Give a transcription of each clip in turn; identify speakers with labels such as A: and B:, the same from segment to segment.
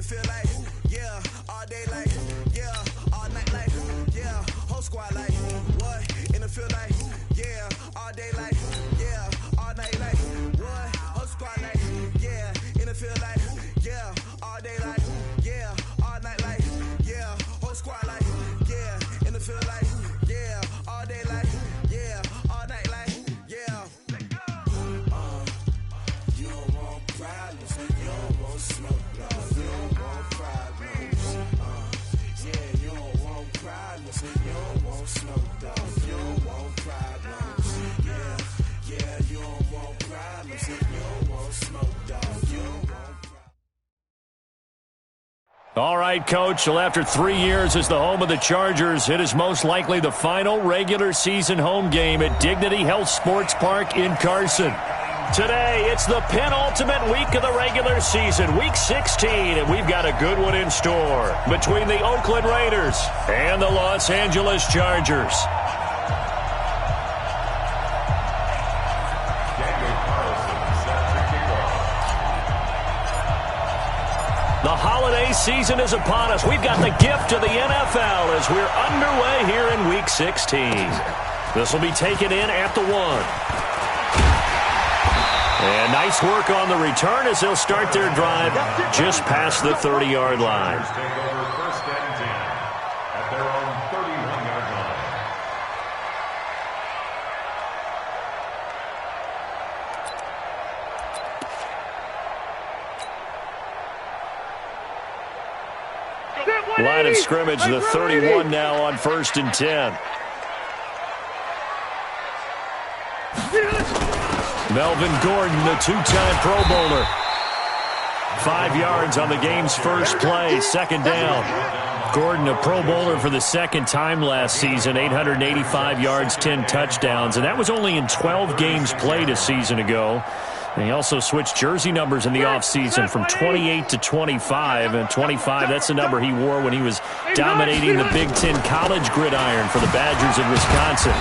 A: feel like, yeah, all day like, yeah, all night like, yeah, whole squad like, what? In the feel like, yeah, all day like, yeah, all night like, what? Whole squad like, yeah, in the feel like, yeah, all day like, yeah, all night like, yeah, whole squad like, yeah, in the feel like, yeah, all day like, yeah, all night like, yeah. You don't want problems, you don't want smoke, you don't want problems. Yeah, you don't want problems, you don't want smoke, you don't want problems. Yeah, you don't want problems, you don't want smoke, you don't want problems.
B: All right, Coach. Well, after 3 years as the home of the Chargers, it is most likely the final regular season home game at Dignity Health Sports Park in Carson. Today, it's the penultimate week of the regular season, Week 16, and we've got a good one in store between the Oakland Raiders and the Los Angeles Chargers. The holiday season is upon us. We've got the gift of the NFL as we're underway here in Week 16. This will be taken in at the 1. And nice work on the return as they'll start their drive just past the 30-yard line. Line of scrimmage, the 31 now on 1st and 10. Melvin Gordon, the two-time Pro Bowler. 5 yards on the game's first play, second down. Gordon, a Pro Bowler for the second time last season, 885 yards, 10 touchdowns, and that was only in 12 games played a season ago. And he also switched jersey numbers in the offseason from 28 to 25. And 25, that's the number he wore when he was dominating the Big Ten college gridiron for the Badgers of Wisconsin.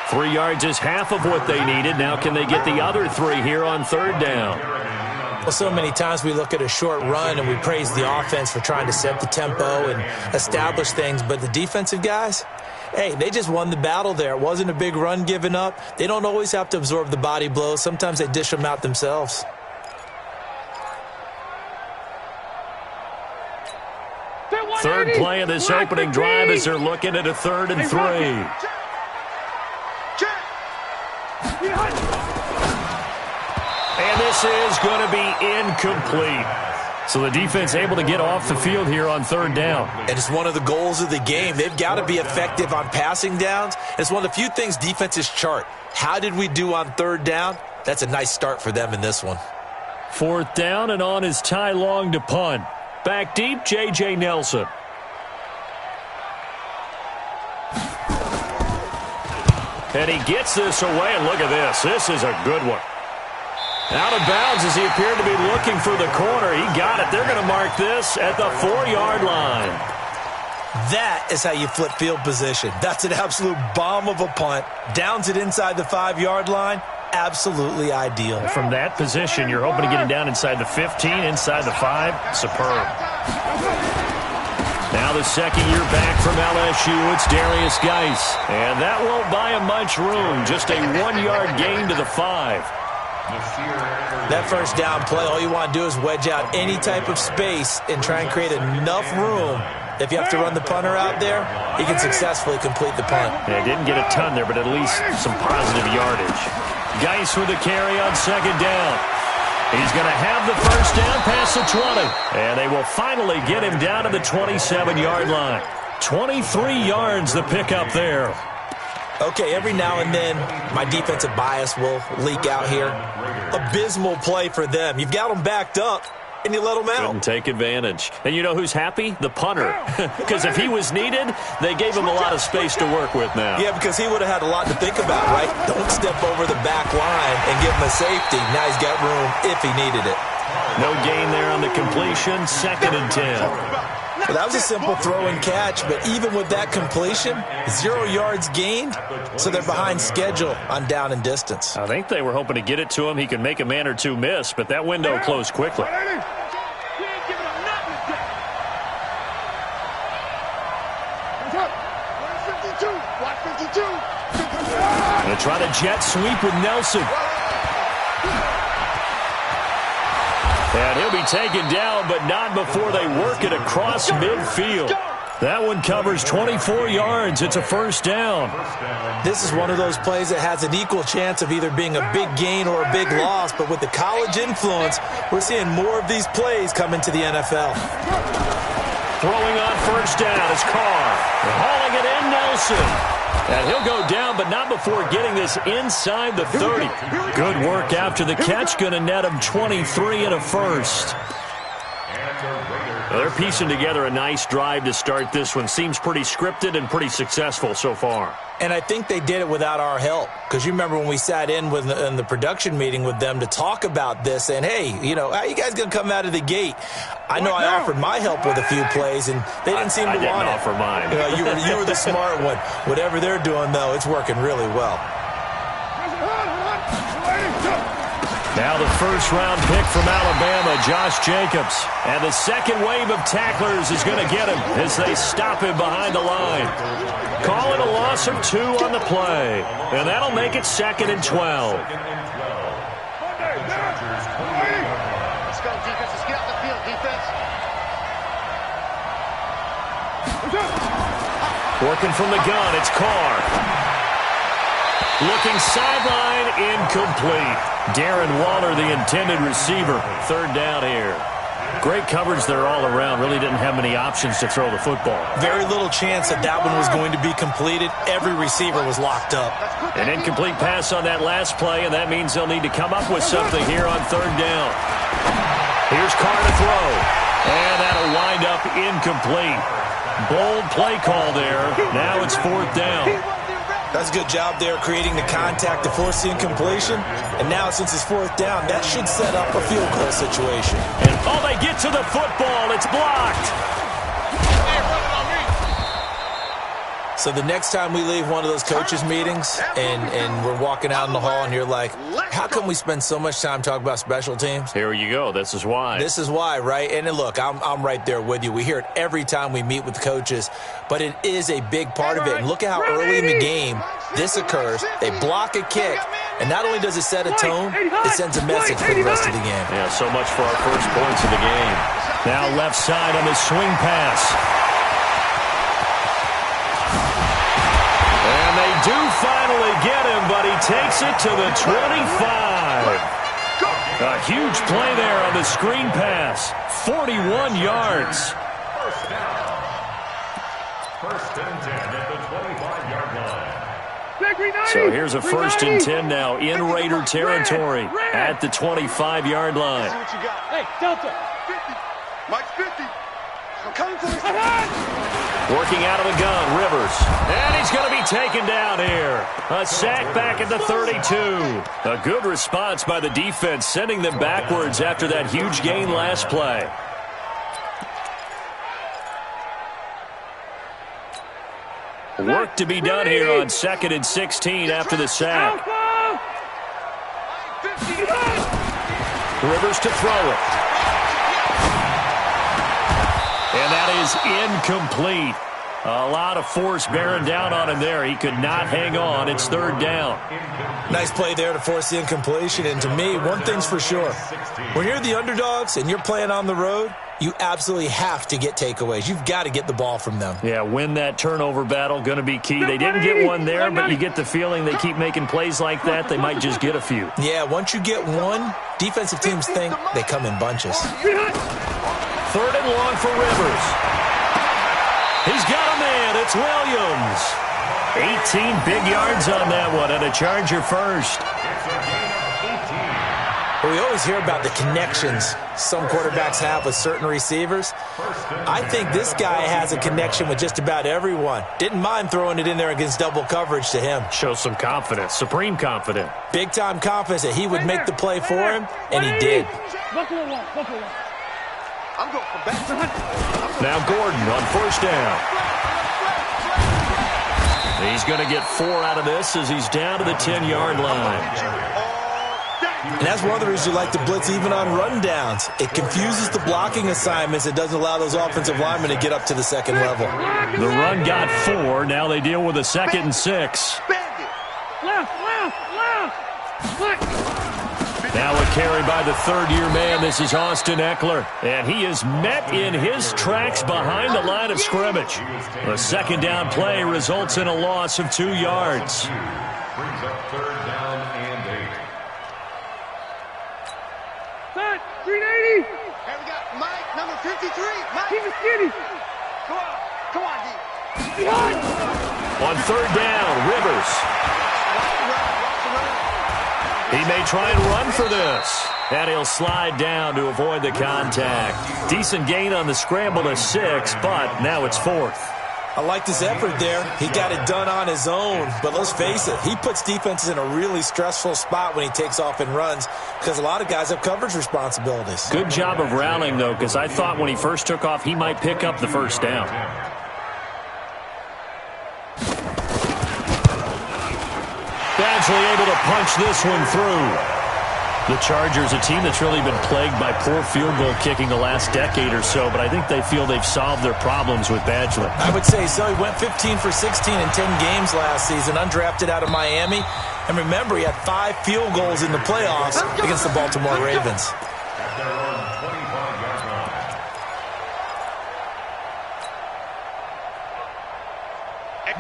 B: 3 yards is half of what they needed. Now can they get the other 3 here on 3rd down?
C: Well, so many times we look at a short run and we praise the offense for trying to set the tempo and establish things. But the defensive guys, hey, they just won the battle there. It wasn't a big run given up. They don't always have to absorb the body blows. Sometimes they dish them out themselves.
B: Third play of this opening drive as they're looking at a 3rd and 3. And this is going to be incomplete. So the defense able to get off the field here on 3rd down.
C: And it's one of the goals of the game. They've got to be effective on passing downs. It's one of the few things defenses chart. How did we do on 3rd down? That's a nice start for them in this one.
B: 4th down, and on is Ty Long to punt. Back deep, J.J. Nelson. And he gets this away, and look at this. This is a good one. Out of bounds as he appeared to be looking for the corner. He got it. They're going to mark this at the 4-yard line.
C: That is how you flip field position. That's an absolute bomb of a punt. Downs it inside the 5-yard line. Absolutely ideal.
B: From that position, you're hoping to get him down inside the 15, inside the 5. Superb. Now the second year back from LSU, it's Darius Geis. And that won't buy him much room. Just a 1-yard gain to the 5.
C: That first down play, all you want to do is wedge out any type of space and try and create enough room. If you have to run the punter out there, he can successfully complete the punt.
B: Yeah, didn't get a ton there, but at least some positive yardage. Geis with the carry on 2nd down. He's going to have the first down past the 20. And they will finally get him down to the 27-yard line. 23 yards the pickup there.
C: Okay, every now and then, my defensive bias will leak out here. Abysmal play for them. You've got them backed up, and you let them out.
B: Couldn't take advantage. And you know who's happy? The punter. Because if he was needed, they gave him a lot of space to work with now.
C: Yeah, because he would have had a lot to think about, right? Don't step over the back line and give him a safety. Now he's got room if he needed it.
B: No gain there on the completion. 2nd and 10.
C: Well, that was a simple throw and catch, but even with that completion, 0 yards gained, so they're behind schedule on down and distance.
B: I think they were hoping to get it to him. He could make a man or two miss, but that window closed quickly. try to jet sweep with Nelson. And he'll be taken down, but not before they work it across midfield. That one covers 24 yards. It's a first down.
C: This is one of those plays that has an equal chance of either being a big gain or a big loss, but with the college influence, we're seeing more of these plays come into the NFL.
B: Throwing on first down is Carr. Hauling it in, Nelson. And he'll go down, but not before getting this inside the 30. Good work after the catch. Going to net him 23 and a first. Well, they're piecing together a nice drive to start this one. Seems pretty scripted and pretty successful so far.
C: And I think they did it without our help. Because you remember when we sat in the production meeting with them to talk about this, and hey, you know, how you guys going to come out of the gate? I know I offered my help with a few plays, and they didn't seem to want it.
B: I didn't offer mine.
C: You know, you were the smart one. Whatever they're doing, though, it's working really well.
B: Now the first-round pick from Alabama, Josh Jacobs. And the second wave of tacklers is going to get him as they stop him behind the line. Call it a loss of 2 on the play. And that'll make it 2nd and 12.
D: Let's go, defense. Let's get out the field, defense.
B: Working from the gun, it's Carr. Looking sideline, incomplete. Darren Waller, the intended receiver. 3rd down here. Great coverage there all around. Really didn't have many options to throw the football.
C: Very little chance that one was going to be completed. Every receiver was locked up.
B: An incomplete pass on that last play, and that means they'll need to come up with something here on 3rd down. Here's Carr to throw. And that'll wind up incomplete. Bold play call there. Now it's 4th down.
C: That's a good job there creating the contact to force the incompletion. And now since it's 4th down, that should set up a field goal situation.
B: And they get to the football. It's blocked.
C: So the next time we leave one of those coaches' meetings and we're walking out in the hall and you're like, how come we spend so much time talking about special teams?
B: Here you go. This is why.
C: This is why, right? And look, I'm right there with you. We hear it every time we meet with the coaches, but it is a big part of it. And look at how early in the game this occurs. They block a kick, and not only does it set a tone, it sends a message for the rest of the game.
B: Yeah, so much for our first points of the game. Now left side on the swing pass. And they do finally get him, but he takes it to the 25. A huge play there on the screen pass. 41 yards.
E: First and 10 at the 25-yard line.
B: So here's a 1st and 10 now in Raider territory at the 25-yard line.
D: Hey, Delta. 50. Mike's 50. I'm coming for you.
B: Working out of the gun, Rivers. And he's going to be taken down here. A sack back at the 32. A good response by the defense, sending them backwards after that huge gain last play. Work to be done here on 2nd and 16 after the sack. Rivers to throw it. And that is incomplete. A lot of force bearing down on him there. He could not hang on. It's 3rd down.
C: Nice play there to force the incompletion. And to me, one thing's for sure. When you're the underdogs and you're playing on the road, you absolutely have to get takeaways. You've got to get the ball from them.
B: Yeah, win that turnover battle, going to be key. They didn't get one there, but you get the feeling they keep making plays like that, they might just get a few.
C: Yeah, once you get one, defensive teams think they come in bunches.
B: 3rd and long for Rivers. He's got a man. It's Williams. 18 big yards on that one, and a Charger first.
C: We always hear about the connections some quarterbacks have with certain receivers. I think this guy has a connection with just about everyone. Didn't mind throwing it in there against double coverage to him.
B: Shows some confidence, supreme confidence.
C: Big-time confidence that he would make the play for him, and he did.
D: I'm going for back.
B: Now Gordon on 1st down. He's going to get 4 out of this as he's down to the 10-yard line.
C: And that's one of the reasons you like to blitz even on rundowns. It confuses the blocking assignments. It doesn't allow those offensive linemen to get up to the 2nd level.
B: The run got 4. Now they deal with a 2nd and 6. Now a carry by the third-year man. This is Austin Eckler. And he is met in his tracks behind the line of scrimmage. The second down play results in a loss of 2 yards.
E: Brings up third down and 8.
D: Set, 380. Here we got Mike, number 53. Mike. Keep it skinny. Come on, D. Behind.
B: On third down, Rivers. He may try and run for this. And he'll slide down to avoid the contact. Decent gain on the scramble to 6, but now it's 4th.
C: I liked his effort there. He got it done on his own. But let's face it, he puts defenses in a really stressful spot when he takes off and runs because a lot of guys have coverage responsibilities.
B: Good job of rallying, though, because I thought when he first took off, he might pick up the first down. Badgley able to punch this one through. The Chargers, a team that's really been plagued by poor field goal kicking the last decade or so, but I think they feel they've solved their problems with Badgley.
C: I would say so. He went 15 for 16 in 10 games last season, undrafted out of Miami. And remember, he had 5 field goals in the playoffs against the Baltimore Ravens.
E: At their own 25-yard line.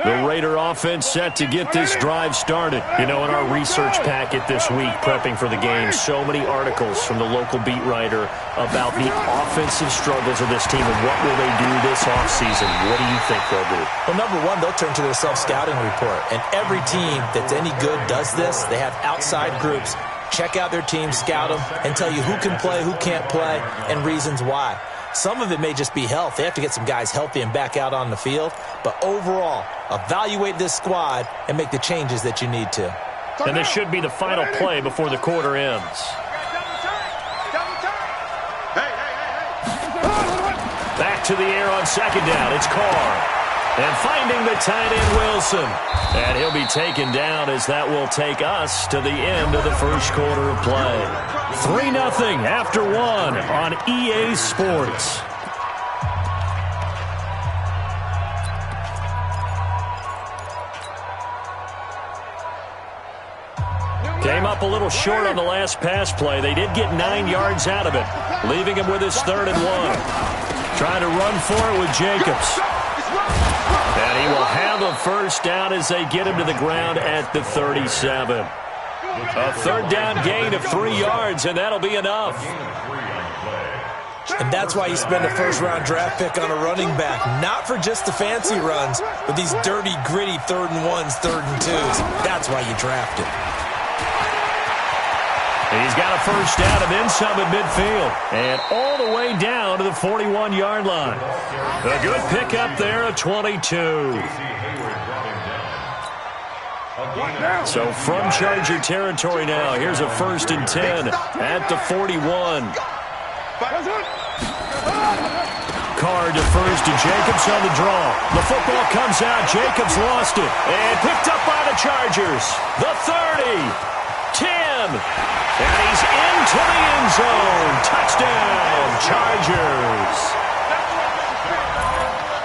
B: The Raider offense set to get this drive started. You know, in our research packet this week, prepping for the game, so many articles from the local beat writer about the offensive struggles of this team and what will they do this offseason. What do you think they'll do?
C: Well, number one, they'll turn to their self-scouting report. And every team that's any good does this. They have outside groups. Check out their team, scout them, and tell you who can play, who can't play, and reasons why. Some of it may just be health. They have to get some guys healthy and back out on the field. But overall, evaluate this squad and make the changes that you need to.
B: And this should be the final play before the quarter ends. Back to the air on second down. It's Carr. And finding the tight end, Wilson. And he'll be taken down as that will take us to the end of the first quarter of play. 3-0 after 1 on EA Sports. Came up a little short on the last pass play. They did get 9 yards out of it, leaving him with his 3rd and 1. Trying to run for it with Jacobs. And he will have a first down as they get him to the ground at the 37. A 3rd down gain of 3 yards, and that'll be enough.
C: And that's why you spend a first-round draft pick on a running back. Not for just the fancy runs, but these dirty, gritty 3rd and 1s, 3rd and 2s. That's why you draft him.
B: He's got a first down and then some at midfield. And all the way down to the 41-yard line. A good pickup there at 22. So from Charger territory now, here's a 1st and 10 at the 41. Carr defers to Jacobs on the draw. The football comes out. Jacobs lost it. And picked up by the Chargers. The 30. 10. And he's into the end zone. Touchdown, Chargers.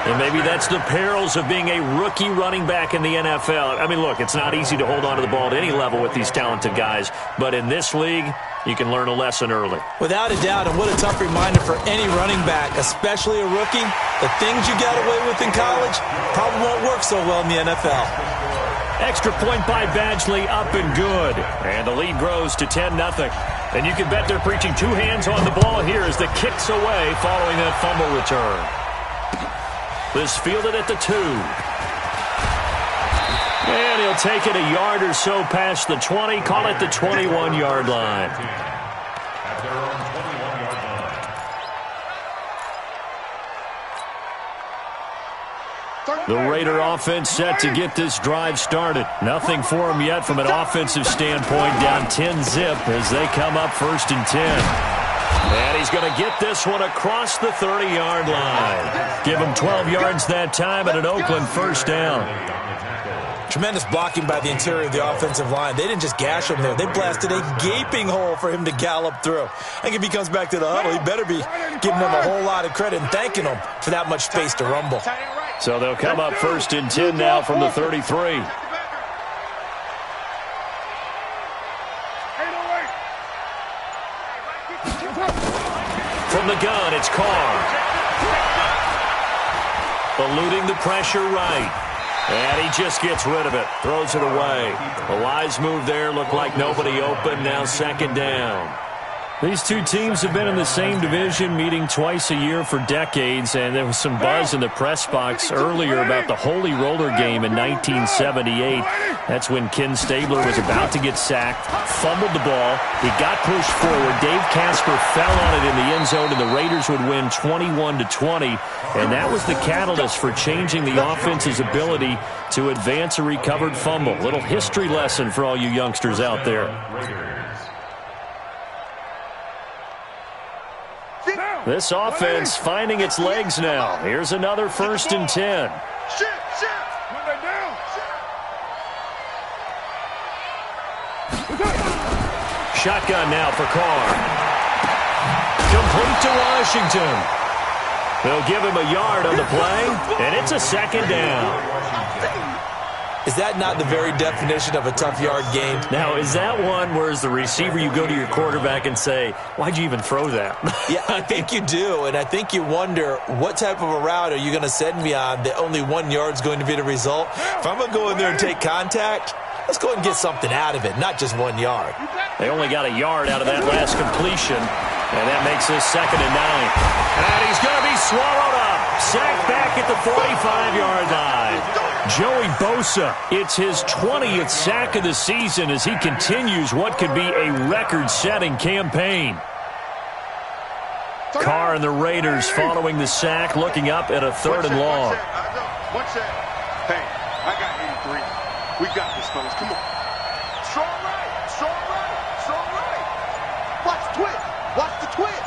B: And maybe that's the perils of being a rookie running back in the NFL. I mean, look, it's not easy to hold on to the ball at any level with these talented guys. But in this league, you can learn a lesson early.
C: Without a doubt, and what a tough reminder for any running back, especially a rookie. The things you got away with in college probably won't work so well in the NFL.
B: Extra point by Badgley, up and good. And the lead grows to 10-0. And you can bet they're preaching 2 hands on the ball here as the kick's away following that fumble return. This fielded at the 2. And he'll take it a yard or so past the 20, call it the 21-yard line.
E: At their own 21-yard line.
B: The Raider offense set to get this drive started. Nothing for them yet from an offensive standpoint, down 10-zip as they come up 1st and 10. And he's going to get this one across the 30-yard line. Give him 12 yards that time and an Oakland first down.
C: Tremendous blocking by the interior of the offensive line. They didn't just gash him there. They blasted a gaping hole for him to gallop through. I think if he comes back to the huddle, he better be giving them a whole lot of credit and thanking them for that much space to rumble.
B: So they'll come up 1st and 10 now from the 33. From the gun, it's Carr. Eluding the pressure right. And he just gets rid of it. Throws it away. A wise move there. Looked like nobody open. Now second down. These two teams have been in the same division, meeting twice a year for decades, and there was some buzz in the press box earlier about the Holy Roller game in 1978. That's when Ken Stabler was about to get sacked, fumbled the ball, he got pushed forward, Dave Casper fell on it in the end zone, and the Raiders would win 21-20, and that was the catalyst for changing the offense's ability to advance a recovered fumble. Little history lesson for all you youngsters out there. This offense finding its legs now. Here's another 1st and 10. Shotgun now for Carr. Complete to Washington. They'll give him a yard on the play, and it's a second down.
C: Is that not the very definition of a tough yard gain?
B: Now, is that one where as the receiver you go to your quarterback and say, why'd you even throw that?
C: Yeah, I think you do, and I think you wonder what type of a route are you going to send me on that only 1 yard's going to be the result? If I'm going to go in there and take contact, let's go and get something out of it, not just 1 yard.
B: They only got a yard out of that last completion, and that makes this 2nd and 9. And he's going to be swallowed up. Sacked back at the 45-yard line. Joey Bosa, it's his 20th sack of the season as he continues what could be a record-setting campaign. Carr and the Raiders following the sack, looking up at a 3rd and long.
D: One set. Hey, I got 83. We got this, fellas. Come on. Strong right. Strong right. Strong right. Watch the twist. Watch the twist.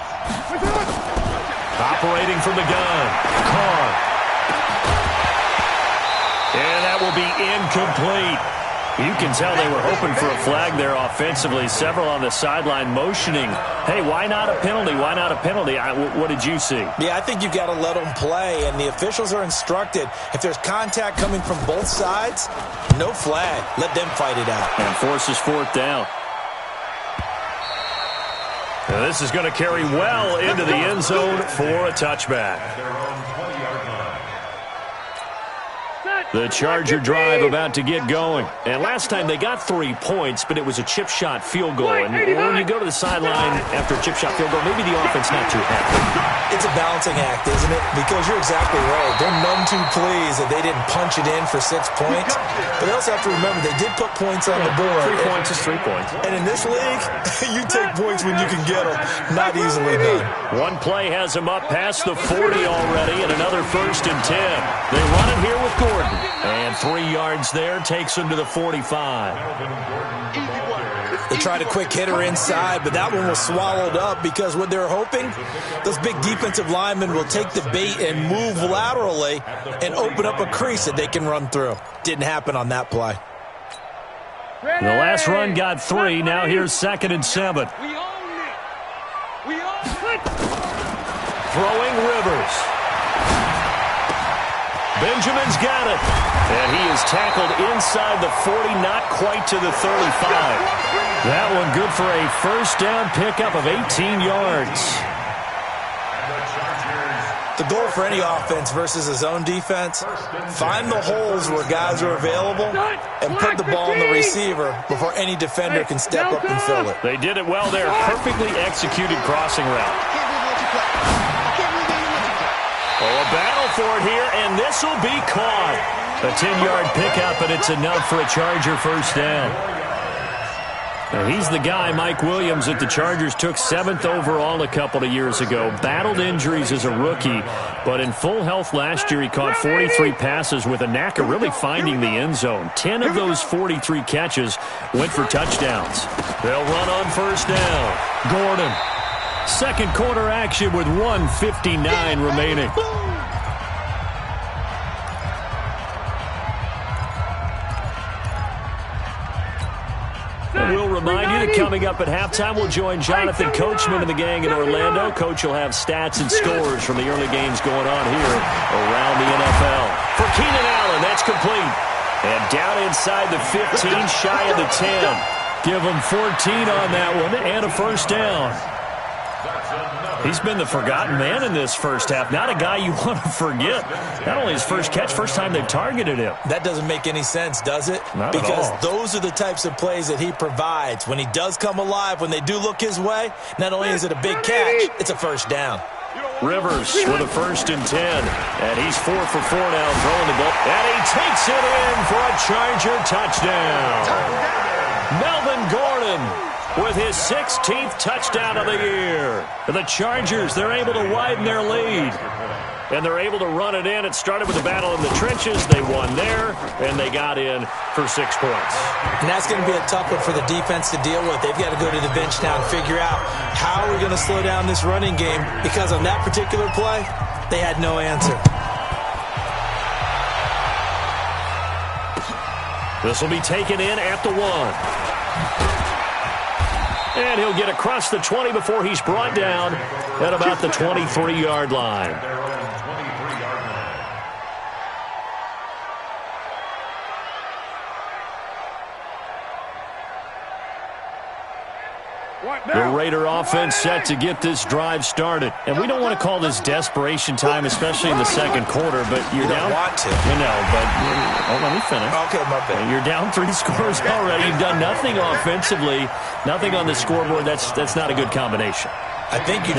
B: Operating from the gun. Carr. And that will be incomplete. You can tell they were hoping for a flag there offensively. Several on the sideline motioning, hey, why not a penalty? Why not a penalty? What did you see?
C: Yeah, I think you've got to let them play, and the officials are instructed. If there's contact coming from both sides, no flag. Let them fight it out.
B: And forces 4th down. Now this is going to carry well into the end zone for a touchback. The Charger drive about to get going. And last time they got 3 points, but it was a chip shot field goal. And when you go to the sideline after a chip shot field goal, maybe the offense not too happy.
C: It's a balancing act, isn't it? Because you're exactly right. They're none too pleased that they didn't punch it in for 6 points. But they also have to remember they did put points on the board.
B: 3 points is 3 points.
C: And in this league, you take points when you can get them. Not easily done.
B: One play has them up past the 40 already, and another 1st and 10. They run it here with Gordon. And 3 yards there takes him to the 45.
C: They tried a quick hitter inside, but that one was swallowed up because what they're hoping, those big defensive linemen will take the bait and move laterally and open up a crease that they can run through. Didn't happen on that play.
B: The last run got 3. Now here's 2nd and 7.
D: We own it. We own it.
B: Throwing Rivers. Benjamin's got it. And he is tackled inside the 40, not quite to the 35. That one good for a 1st down pickup of 18 yards.
C: The goal for any offense versus his own defense, find the holes where guys are available and put the ball in the receiver before any defender can step up and fill it.
B: They did it well there. Perfectly executed crossing route. Oh, a battle for it here, and this will be caught. A 10-yard pickup, and it's enough for a Charger 1st down. Now, he's the guy, Mike Williams, that the Chargers took 7th overall a couple of years ago. Battled injuries as a rookie, but in full health last year, he caught 43 passes with a knack of really finding the end zone. 10 of those 43 catches went for touchdowns. They'll run on 1st down. Gordon. 2nd quarter action with 1:59 remaining. And we'll remind you that coming up at halftime, we'll join Jonathan Coachman and the gang in Orlando. Coach will have stats and scores from the early games going on here around the NFL. For Keenan Allen, that's complete. And down inside the 15, shy of the 10. Give him 14 on that one and a 1st down. He's been the forgotten man in this first half. Not a guy you want to forget. Not only his first catch, first time they've targeted him.
C: That doesn't make any sense, does it?
B: Not
C: because
B: at all.
C: Those are the types of plays that he provides. When he does come alive, when they do look his way, not only is it a big catch, it's a first down.
B: Rivers with a 1st and 10. And he's 4 for 4 now throwing the ball. And he takes it in for a Charger touchdown. Melvin Gordon with his 16th touchdown of the year. The Chargers, they're able to widen their lead. And they're able to run it in. It started with a battle in the trenches. They won there, and they got in for 6 points.
C: And that's going to be a tough one for the defense to deal with. They've got to go to the bench now and figure out how we're going to slow down this running game, because on that particular play, they had no answer.
B: This will be taken in at the 1. And he'll get across the 20 before he's brought down at about the 23-yard line. The Raider offense set to get this drive started. And we don't want to call this desperation time, especially in the second quarter, but you're down.
C: You don't want to.
B: You know, but let me finish.
C: Okay, my bad.
B: You're down 3 scores already. You've done nothing offensively, nothing on the scoreboard. That's not a good combination.
C: I think you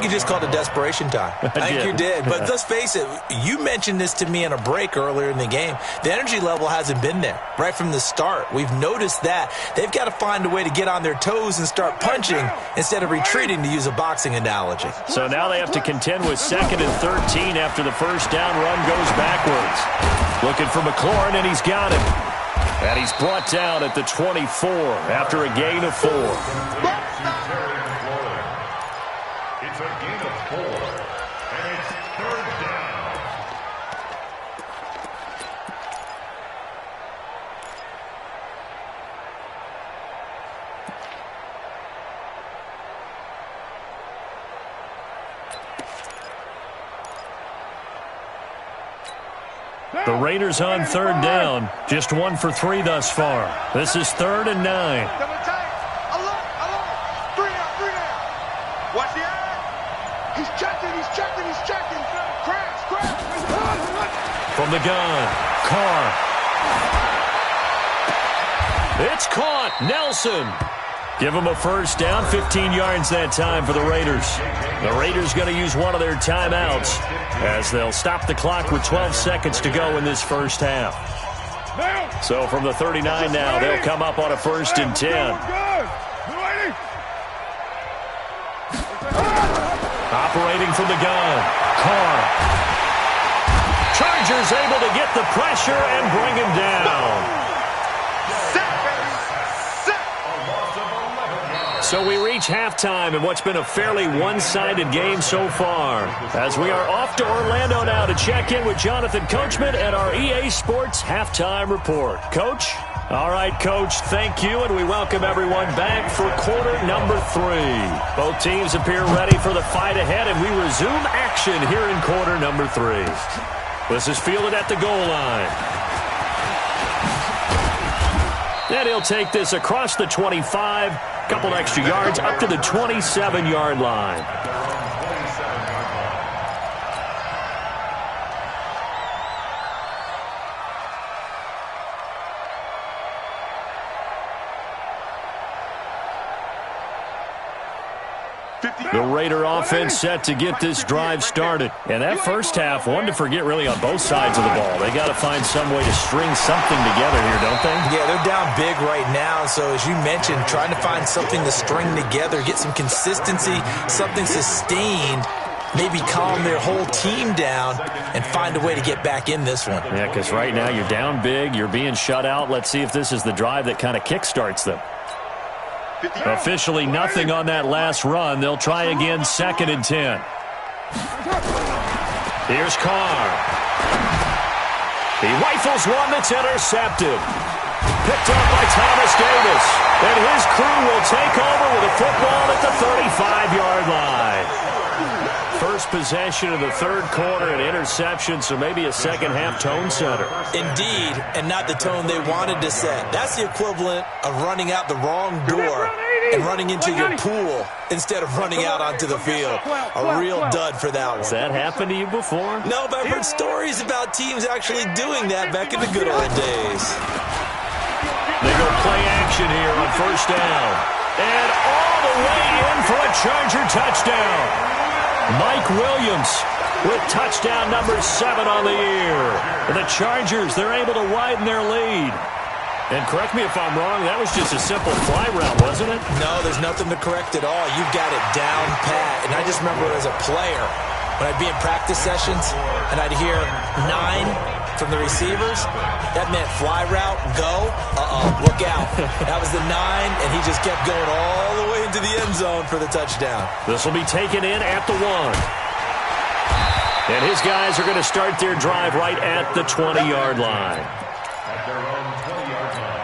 C: just called it desperation time. I think you did. But let's face it, you mentioned this to me in a break earlier in the game. The energy level hasn't been there right from the start. We've noticed that. They've got to find a way to get on their toes and start punching instead of retreating, to use a boxing analogy.
B: So now they have to contend with 2nd and 13 after the first down run goes backwards. Looking for McLaurin, and he's got him. And he's brought down at the 24 after a gain of 4.
E: It's a gain of 4, and it's 3rd down.
B: The Raiders on 3rd down, just 1 for 3 thus far. This is 3rd and 9.
D: Watch the eye. He's checking. Crash.
B: From the gun, Carr. It's caught. Nelson. Give him a first down, 15 yards that time for the Raiders. The Raiders going to use one of their timeouts as they'll stop the clock with 12 seconds to go in this first half. So from the 39 now, they'll come up on a 1st and 10. Operating from the gun, Carr. Chargers able to get the pressure and bring him down. So we reach halftime in what's been a fairly one-sided game so far, as we are off to Orlando now to check in with Jonathan Coachman at our EA Sports Halftime Report. Coach? All right, Coach, thank you, and we welcome everyone back for quarter number 3. Both teams appear ready for the fight ahead, and we resume action here in quarter number 3. This is fielded at the goal line. And he'll take this across the 25, couple extra yards up to the 27-yard line. The Raider offense set to get this drive started. And that first half, one to forget really on both sides of the ball. They got to find some way to string something together here, don't they?
C: Yeah, they're down big right now. So as you mentioned, trying to find something to string together, get some consistency, something sustained, maybe calm their whole team down and find a way to get back in this one.
B: Yeah, because right now you're down big, you're being shut out. Let's see if this is the drive that kind of kickstarts them. Officially nothing on that last run. They'll try again, 2nd and 10. Here's Carr. He rifles one that's intercepted. Picked up by Thomas Davis. And his crew will take over with a football at the 35-yard line. First possession of the third quarter, an interception, so maybe a second-half tone setter.
C: Indeed, and not the tone they wanted to set. That's the equivalent of running out the wrong door and running into your pool instead of running out onto the field. A real dud for that one.
B: Has that happened to you before?
C: No, but I've heard stories about teams actually doing that back in the good old days.
B: They go play action here on first down. And all the way in for a Charger touchdown. Mike Williams with touchdown number 7 on the year. The Chargers, they're able to widen their lead. And correct me if I'm wrong, that was just a simple fly route, wasn't it?
C: No, there's nothing to correct at all. You've got it down pat. And I just remember as a player, when I'd be in practice sessions and I'd hear 9 from the receivers, that meant fly route, go, look out. That was the 9, and he just kept going all the way into the end zone for the touchdown.
B: This will be taken in at the 1. And his guys are going to start their drive right at the 20-yard line.
E: At their own 20-yard line.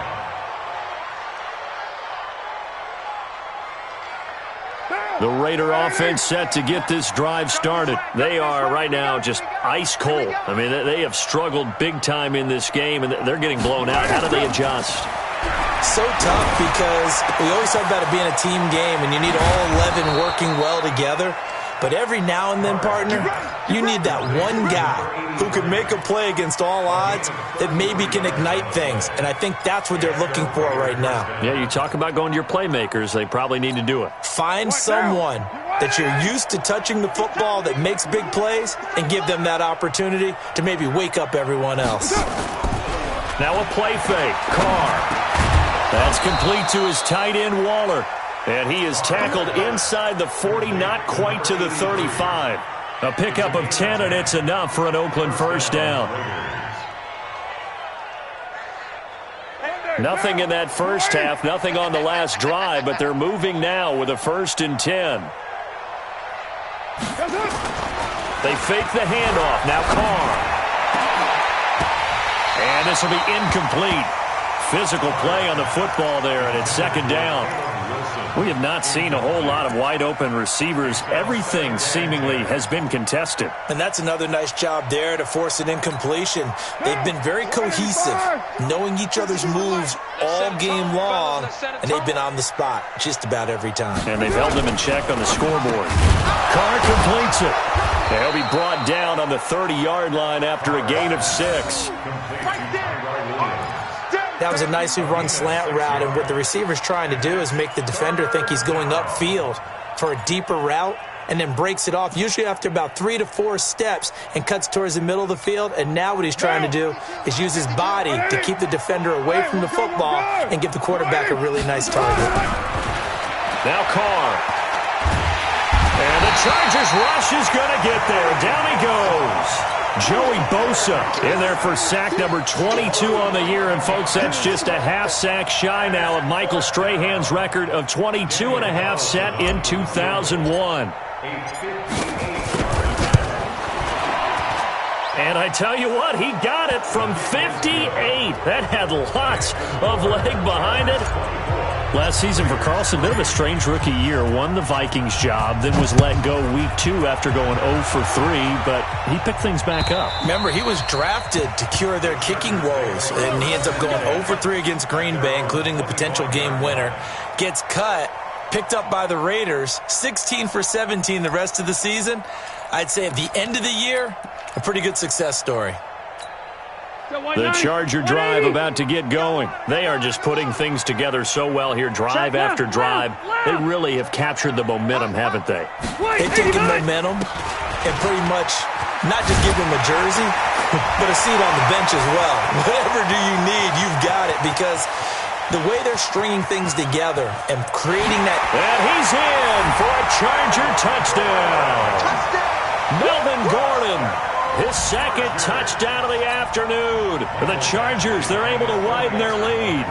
B: The Raider offense set to get this drive started. They are right now just ice cold. I mean, they have struggled big time in this game, and they're getting blown out. How do they adjust?
C: So tough because we always talk about it being a team game, and you need all 11 working well together. But every now and then, partner, you need that one guy who can make a play against all odds that maybe can ignite things. And I think that's what they're looking for right now.
B: Yeah, you talk about going to your playmakers. They probably need to do it.
C: Find someone that you're used to touching the football that makes big plays and give them that opportunity to maybe wake up everyone else.
B: Now a play fake. Carr. That's complete to his tight end, Waller. And he is tackled inside the 40, not quite to the 35. A pickup of 10, and it's enough for an Oakland first down. Nothing in that first half, nothing on the last drive, but they're moving now with a 1st and 10. They fake the handoff. Now Carr. And this will be incomplete. Physical play on the football there, and it's 2nd down. We have not seen a whole lot of wide-open receivers. Everything seemingly has been contested.
C: And that's another nice job there to force an incompletion. They've been very cohesive, knowing each other's moves all game long, and they've been on the spot just about every time.
B: And they've held them in check on the scoreboard. Carr completes it. They'll be brought down on the 30-yard line after a gain of 6.
C: That was a nicely run slant route, and what the receiver's trying to do is make the defender think he's going upfield for a deeper route and then breaks it off, usually after about 3 to 4 steps, and cuts towards the middle of the field. And now what he's trying to do is use his body to keep the defender away from the football and give the quarterback a really nice target.
B: Now Carr. And the Chargers rush is going to get there. Down he goes. Joey Bosa in there for sack number 22 on the year. And, folks, that's just a half sack shy now of Michael Strahan's record of 22.5 set in 2001. And I tell you what, he got it from 58. That had lots of leg behind it. Last season for Carlson, bit of a strange rookie year. Won the Vikings job, then was let go week 2 after going 0 for 3, but he picked things back up.
C: Remember, he was drafted to cure their kicking woes, and he ends up going 0 for 3 against Green Bay, including the potential game winner. Gets cut, picked up by the Raiders, 16 for 17 the rest of the season. I'd say at the end of the year, a pretty good success story.
B: The Charger drive about to get going. They are just putting things together so well here, drive after drive. They really have captured the momentum, haven't they?
C: They've taken momentum and pretty much not just give them a jersey, but a seat on the bench as well. Whatever do you need, you've got it, because the way they're stringing things together and creating that...
B: And he's in for a Charger touchdown. Melvin Gordon. His 2nd touchdown of the afternoon. The Chargers, they're able to widen their lead.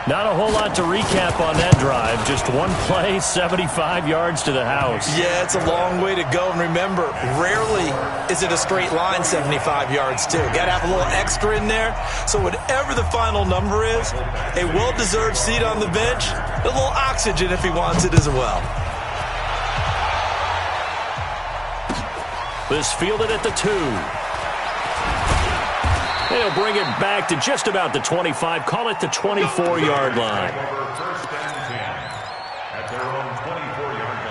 B: Not a whole lot to recap on that drive. Just one play, 75 yards to the house.
C: Yeah, it's a long way to go. And remember, rarely is it a straight line 75 yards, too. Got to have a little extra in there. So whatever the final number is, a well-deserved seat on the bench, a little oxygen if he wants it as well.
B: This fielded at the 2. They'll bring it back to just about the 25. Call it the 24-yard line.
E: First and 10 at their own 24-yard line.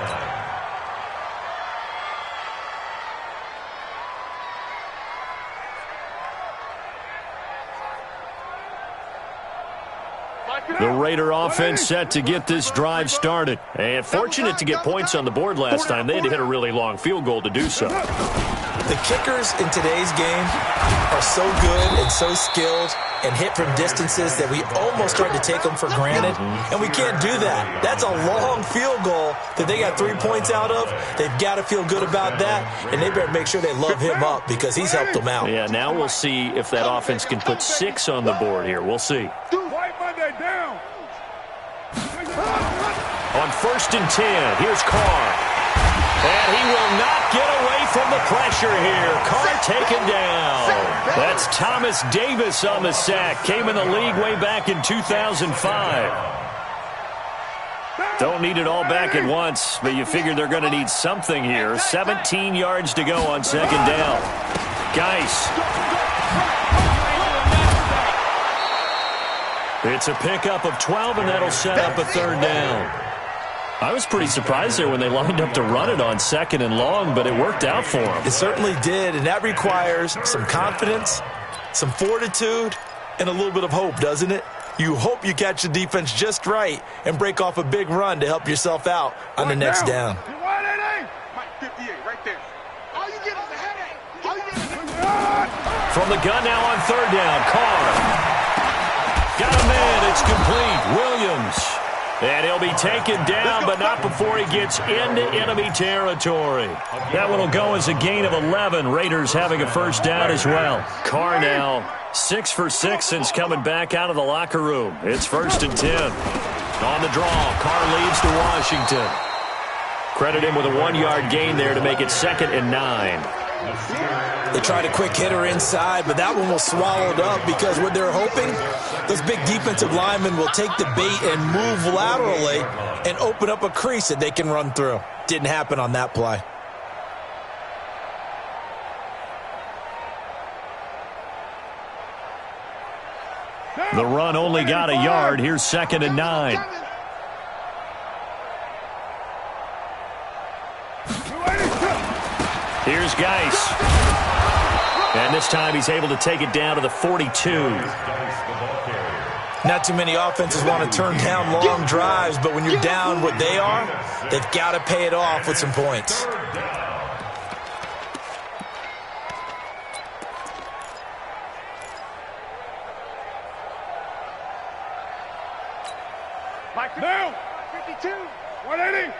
B: The Raider offense set to get this drive started. And fortunate to get points on the board last time. They had to hit a really long field goal to do so.
C: The kickers in today's game are so good and so skilled and hit from distances that we almost start to take them for granted. And we can't do that. That's a long field goal that they got 3 points out of. They've got to feel good about that, and they better make sure they love him up because he's helped them out.
B: Yeah, now we'll see if that offense can put 6 on the board here. We'll see. On 1st and 10, here's Carr. And he will not get away from the pressure here. Carr taken down. That's Thomas Davis on the sack. Came in the league way back in 2005. Don't need it all back at once, but you figure they're going to need something here. 17 yards to go on 2nd down. Geis. It's a pickup of 12, and that'll set up a 3rd down. I was pretty surprised there when they lined up to run it on 2nd and long, but it worked out for them.
C: It certainly did, and that requires some confidence, some fortitude, and a little bit of hope, doesn't it? You hope you catch the defense just right and break off a big run to help yourself out on the next down.
B: From the gun now on 3rd down, Carr. Got a man, it's complete. Williams. And he'll be taken down, but not before he gets into enemy territory. That one will go as a gain of 11. Raiders having a 1st down as well. Carr now 6 for 6 since coming back out of the locker room. It's 1st and 10. On the draw, Carr leads to Washington. Credit him with a 1-yard gain there to make it 2nd and 9.
C: They tried a quick hitter inside, but that one was swallowed up because what they're hoping, those big defensive linemen will take the bait and move laterally and open up a crease that they can run through. Didn't happen on that play.
B: The run only got a yard. Here's 2nd and 9. Here's Geis. And this time he's able to take it down to the 42.
C: Not too many offenses want to turn down long drives, but when you're down what they are, they've got to pay it off with some points.
D: Now, 52, 180,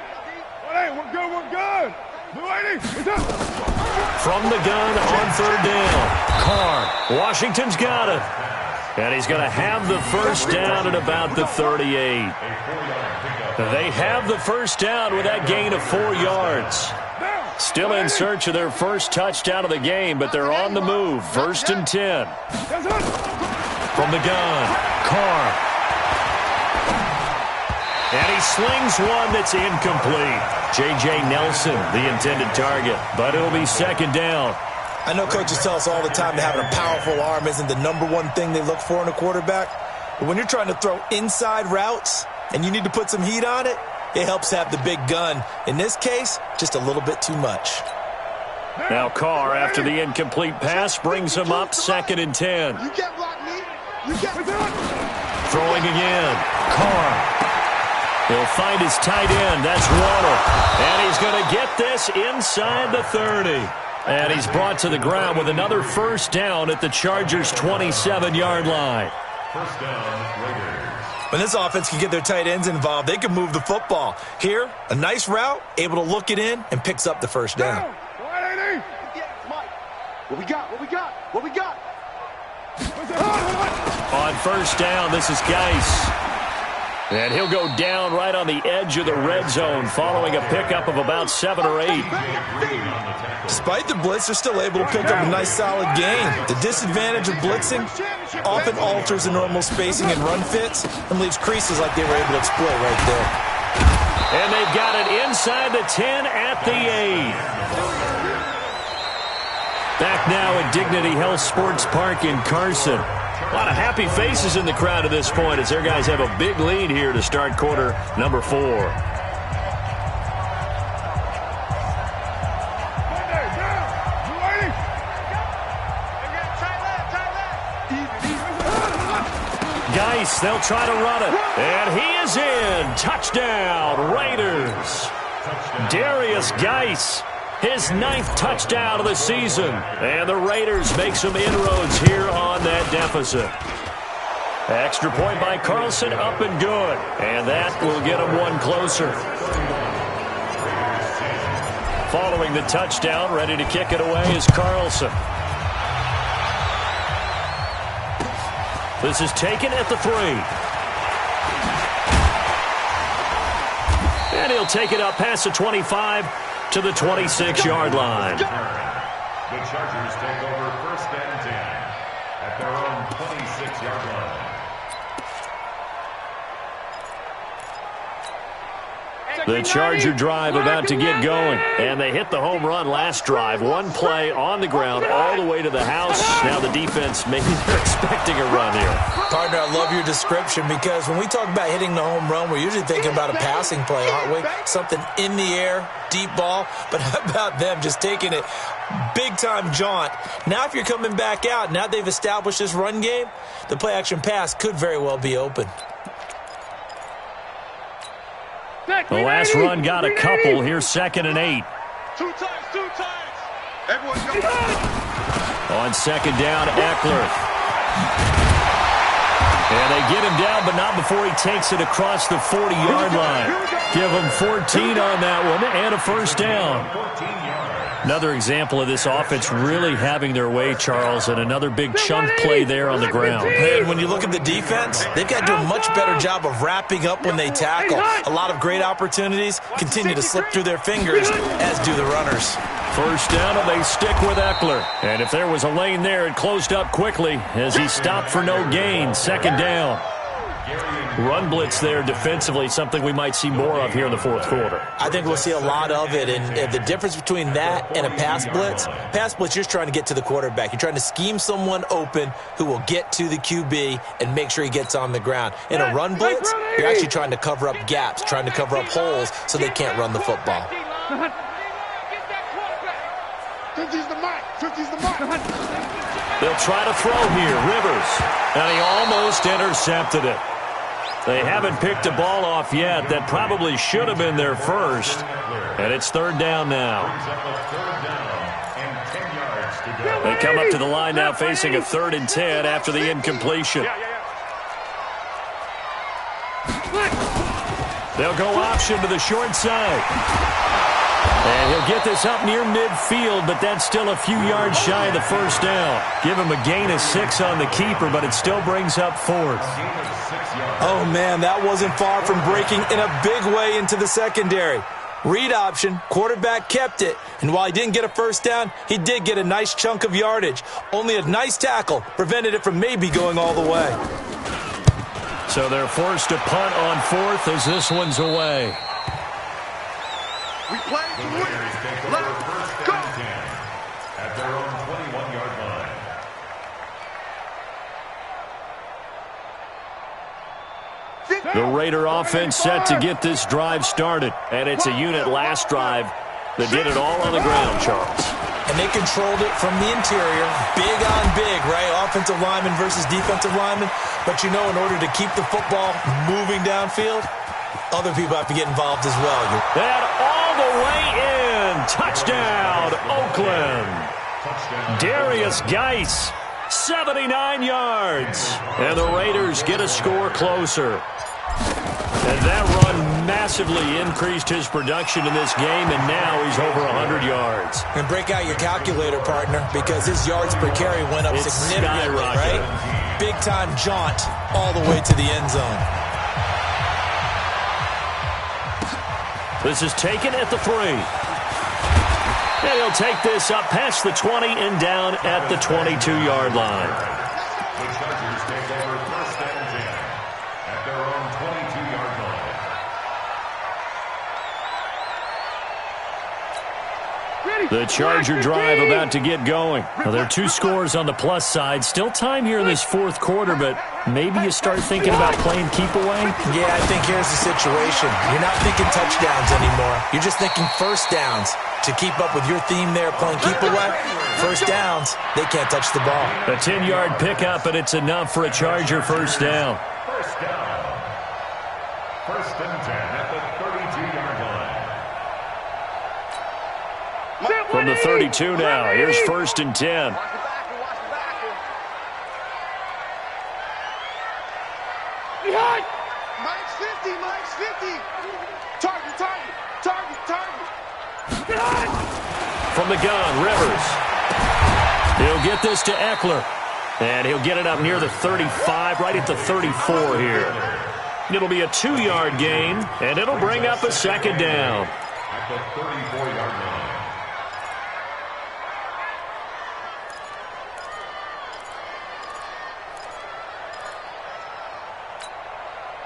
D: 180, we're good. 280,
B: From the gun on 3rd down. Carr. Washington's got it. And he's going to have the 1st down at about the 38. They have the 1st down with that gain of 4 yards. Still in search of their 1st touchdown of the game, but they're on the move. 1st and 10. From the gun. Carr. And he slings one that's incomplete. J.J. Nelson, the intended target, but it'll be 2nd down.
C: I know coaches tell us all the time that having a powerful arm isn't the #1 thing they look for in a quarterback. But when you're trying to throw inside routes and you need to put some heat on it, it helps have the big gun. In this case, just a little bit too much.
B: Now Carr, after the incomplete pass, brings him up 2nd and 10. Throwing again. Carr. He'll find his tight end. That's Waddle. And he's going to get this inside the 30. And he's brought to the ground with another 1st down at the Chargers' 27-yard line.
E: 1st down, Raiders.
C: When this offense can get their tight ends involved, they can move the football. Here, a nice route, able to look it in, and picks up the 1st down.
D: What we got?
B: On 1st down, this is Geis. And he'll go down right on the edge of the red zone following a pickup of about 7 or 8.
C: Despite the blitz, they're still able to pick up a nice, solid gain. The disadvantage of blitzing often alters the normal spacing and run fits and leaves creases like they were able to exploit right there.
B: And they've got it inside the 10 at the 8. Back now at Dignity Health Sports Park in Carson. A lot of happy faces in the crowd at this point as their guys have a big lead here to start quarter number 4. Geis, they'll try to run it. And he is in. Touchdown, Raiders. Darius Geis, his 9th touchdown of the season. And the Raiders make some inroads here on that deficit. Extra point by Carlson, up and good. And that will get them one closer. Following the touchdown, ready to kick it away is Carlson. This is taken at the 3. And he'll take it up past the 25 to the 26-yard line.
E: The Chargers take over 1st and 10 at their own 26-yard line.
B: The Charger drive about to get going. And they hit the home run last drive. One play on the ground all the way to the house. Now the defense, maybe they're expecting a run here.
C: Partner, I love your description because when we talk about hitting the home run, we're usually thinking about a passing play, aren't we? Something in the air, deep ball. But how about them just taking it big-time jaunt? Now if you're coming back out, now they've established this run game, the play-action pass could very well be open.
B: The last run got a couple. Here's 2nd and 8.
D: 2 times. Everyone go.
B: On 2nd down, Eckler. And they get him down, but not before he takes it across the 40-yard line. Give him 14 on that one and a 1st down. Another example of this offense really having their way, Charles, and another big chunk play there on the ground.
C: And when you look at the defense, they've got to do a much better job of wrapping up when they tackle. A lot of great opportunities continue to slip through their fingers, as do the runners.
B: 1st down, and they stick with Eckler. And if there was a lane there, it closed up quickly as he stopped for no gain. 2nd down. Run blitz there defensively, something we might see more of here in the 4th quarter.
C: I think we'll see a lot of it, and the difference between that and a pass blitz, you're trying to get to the quarterback. You're trying to scheme someone open who will get to the QB and make sure he gets on the ground. In a run blitz, you're actually trying to cover up gaps, trying to cover up holes so they can't run the football.
D: 50's the mark. 50's the mark.
B: They'll try to throw here, Rivers, and he almost intercepted it. They haven't picked a ball off yet. That probably should have been their first. And it's 3rd down now. They come up to the line now facing a 3rd and 10 after the incompletion. They'll go option to the short side. And he'll get this up near midfield, but that's still a few yards shy of the 1st down. Give him a gain of 6 on the keeper, but it still brings up 4th.
C: Oh, man, that wasn't far from breaking in a big way into the secondary. Read option, quarterback kept it, and while he didn't get a 1st down, he did get a nice chunk of yardage. Only a nice tackle prevented it from maybe going all the way.
B: So they're forced to punt on 4th as this one's away.
D: We play to win. Let's go.
E: At their own 21-yard line.
B: The Raider offense set to get this drive started. And it's a unit last drive that did it all on the ground, Charles.
C: And they controlled it from the interior. Big on big, right? Offensive lineman versus defensive lineman. But you know, in order to keep the football moving downfield, other people have to get involved as well.
B: And all the way in. Touchdown, Oakland. Darius Geis, 79 yards. And the Raiders get a score closer. And that run massively increased his production in this game, and now he's over 100 yards.
C: And break out your calculator, partner, because his yards per carry went up significantly, right? Big-time jaunt all the way to the end zone.
B: This is taken at the 3. And he'll take this up past the 20 and down at the 22-yard line.
E: The Chargers take over 1st and 10 at their own 22-yard line.
B: The Charger drive about to get going. Well, there are 2 scores on the plus side. Still time here in this fourth quarter, but maybe you start thinking about playing keep away?
C: Yeah, I think here's the situation. You're not thinking touchdowns anymore. You're just thinking first downs. To keep up with your theme there, playing keep away, first downs, they can't touch the ball.
B: A 10-yard pickup, and it's enough for a Charger first down.
E: First down. First and 10 at the 32-yard line.
B: From the 32 now, here's first and 10.
D: Behind! Mike's 50, Mike's 50! Target, target, target, target! Behind!
B: From the gun, Rivers. He'll get this to Eckler. And he'll get it up near the 35, right at the 34 here. It'll be a 2-yard gain, and it'll bring up a second down.
E: At the 34-yard line.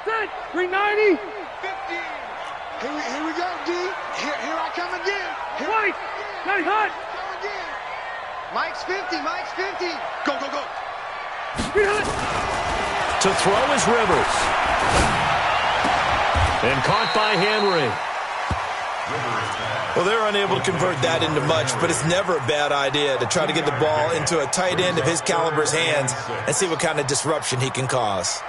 D: Set! 390! 50! Here we go, D. Here I come again. Right! Nice hot! Come again. Mike's 50, Mike's 50. Go, go, go.
B: To throw is Rivers. And caught by Henry.
C: Well, they're unable to convert that into much, but it's never a bad idea to try to get the ball into a tight end of his caliber's hands and see what kind of disruption he can cause.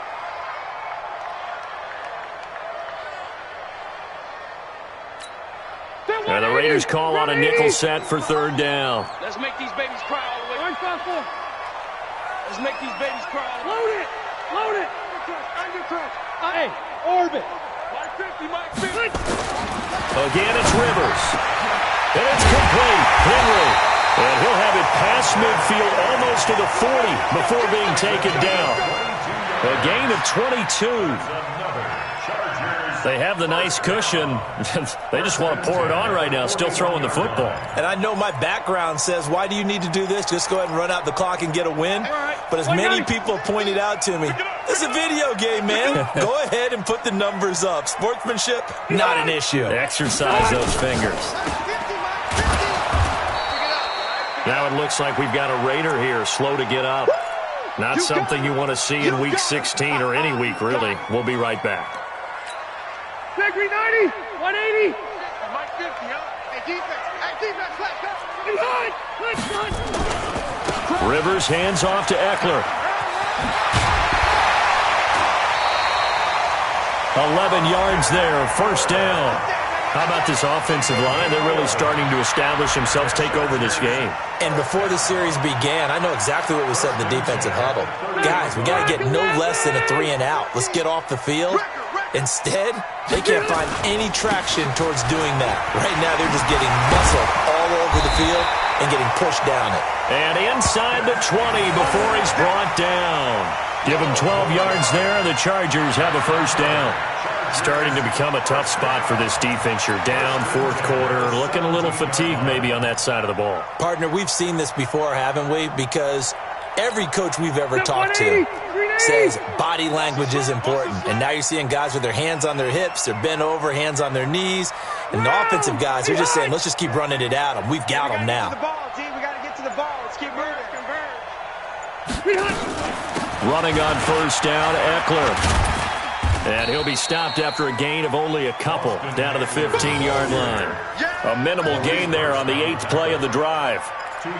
B: And the Raiders call on a nickel set for third down.
F: Let's make these babies cry all the way. Let's make these babies cry all the way.
D: Load it! Load it! Undercrush! Hey, orbit!
F: Mike 50, Mike 50.
B: Again, it's Rivers. And it's complete. Henry. And he'll have it past midfield almost to the 40 before being taken down. A gain of 22. They have the nice cushion. They just want to pour it on right now, still throwing the football.
C: And I know my background says, why do you need to do this? Just go ahead and run out the clock and get a win. But as many people have pointed out to me, this is a video game, man. Go ahead and put the numbers up. Sportsmanship, not an issue.
B: Exercise those fingers. Now it looks like we've got a Raider here, slow to get up. Not something you want to see in Week 16 or any week, really. We'll be right back.
D: 390, 180. Mike 50, huh? Hey, defense, let's go. Behind,
B: Rivers hands off to Eckler. 11 yards there, first down. How about this offensive line? They're really starting to establish themselves, take over this game.
C: And before the series began, I know exactly what was said in the defensive huddle. Guys, we got to get no less than a 3 and out. Let's get off the field. Instead, they can't find any traction towards doing that. Right now, they're just getting muscled all over the field and getting pushed down it.
B: And inside the 20 before he's brought down. Give him 12 yards there, and the Chargers have a first down. Starting to become a tough spot for this defense. You're down fourth quarter, looking a little fatigued maybe on that side of the ball.
C: Partner, we've seen this before, haven't we? Because every coach we've ever talked to says body language is important. And now you're seeing guys with their hands on their hips, they're bent over, hands on their knees. And the offensive guys, they're just saying, let's just keep running it at them. We've got them now.
D: We got to get to the ball. Let's keep moving.
B: Running on first down, Eckler. And he'll be stopped after a gain of only a couple down to the 15-yard line. A minimal gain there on the 8th play of the drive.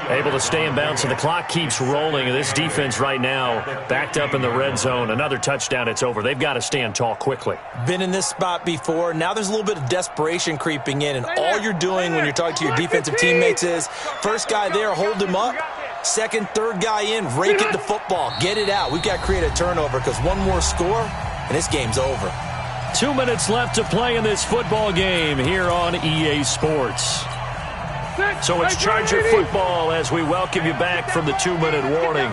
B: Able to stay in bounds, and the clock keeps rolling. And this defense right now backed up in the red zone. Another touchdown, it's over. They've got to stand tall quickly.
C: Been in this spot before. Now there's a little bit of desperation creeping in, and all you're doing when you're talking to your defensive teammates is first guy there, hold him up. Second, third guy in, rake at the football. Get it out. We've got to create a turnover because one more score, and this game's over.
B: 2 minutes left to play in this football game here on EA Sports. So it's Charger football as we welcome you back from the 2-minute warning.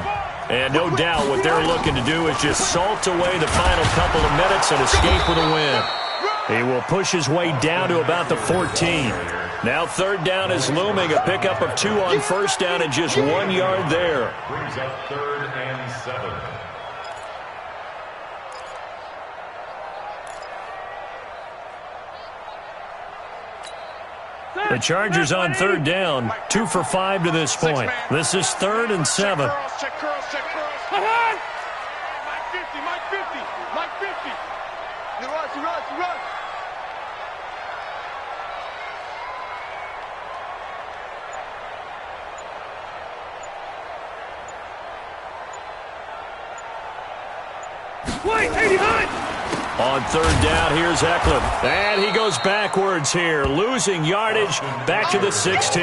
B: And no doubt what they're looking to do is just salt away the final couple of minutes and escape with a win. He will push his way down to about the 14. Now third down is looming, a pickup of 2 on first down and just 1 yard there.
E: Brings up 3rd and 7.
B: The Chargers on third down, 2 for 5 to this point. This is 3rd and 7.
F: Check curls, check curls. Mike 50, Mike 50, Mike 50. He runs.
D: Wait, 89!
B: On third down, here's Eckler. And he goes backwards here, losing yardage back to the 16.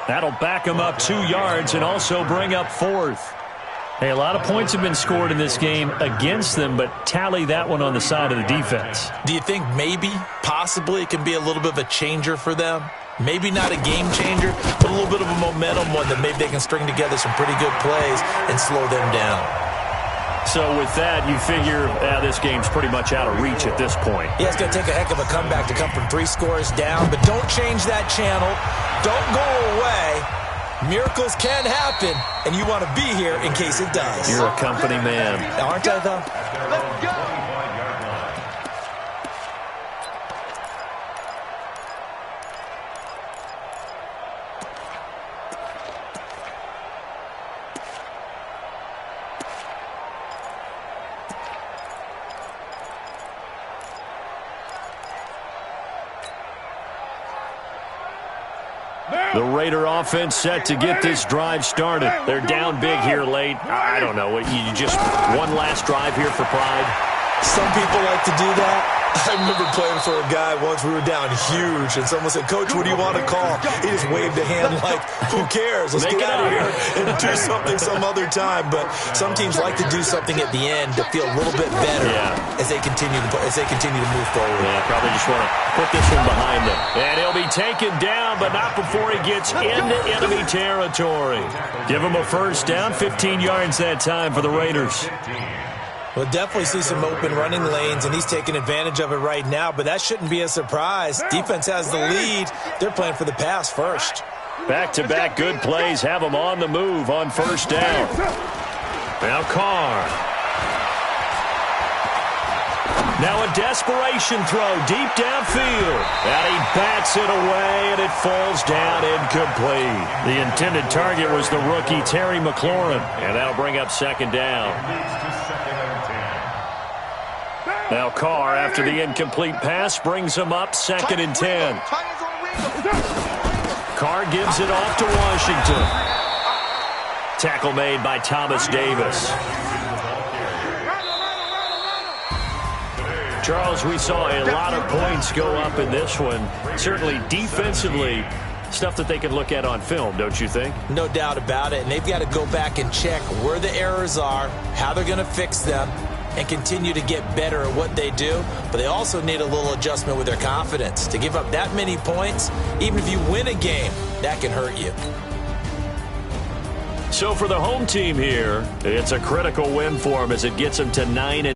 B: That'll back him up 2 yards and also bring up 4th. Hey, a lot of points have been scored in this game against them, but tally that one on the side of the defense.
C: Do you think maybe, possibly, it can be a little bit of a changer for them? Maybe not a game changer, but a little bit of a momentum one that maybe they can string together some pretty good plays and slow them down.
B: So with that, you figure this game's pretty much out of reach at this point.
C: Yeah, it's going to take a heck of a comeback to come from 3 scores down, but don't change that channel. Don't go away. Miracles can happen, and you want to be here in case it does.
B: You're a company man.
C: Aren't I, though?
F: Let's go.
B: The Raider offense set to get this drive started. They're down big here late. I don't know. You just one last drive here for pride?
C: Some people like to do that. I remember playing for a guy once. We were down huge, and someone said, "Coach, what do you want to call?" He just waved a hand like, "Who cares? Let's get out of here and do something some other time." But some teams like to do something at the end to feel a little bit better as they continue to move forward.
B: Yeah, probably just want to put this one behind them. And he'll be taken down, but not before he gets into enemy territory. Give him a first down, 15 yards that time for the Raiders.
C: We'll definitely see some open running lanes, and he's taking advantage of it right now, but that shouldn't be a surprise. Defense has the lead. They're playing for the pass first.
B: Back-to-back good plays have them on the move on first down. Now Carr. Now a desperation throw deep downfield. And he bats it away, and it falls down incomplete. The intended target was the rookie Terry McLaurin, and that'll bring up second down. Now Carr, after the incomplete pass, brings him up 2nd and 10. Carr gives it off to Washington. Tackle made by Thomas Davis. Charles, we saw a lot of points go up in this one. Certainly defensively, stuff that they can look at on film, don't you think?
C: No doubt about it, and they've got to go back and check where the errors are, how they're going to fix them, and continue to get better at what they do. But they also need a little adjustment with their confidence. To give up that many points, even if you win a game, that can hurt you.
B: So for the home team here, it's a critical win for them as it gets them to 9-.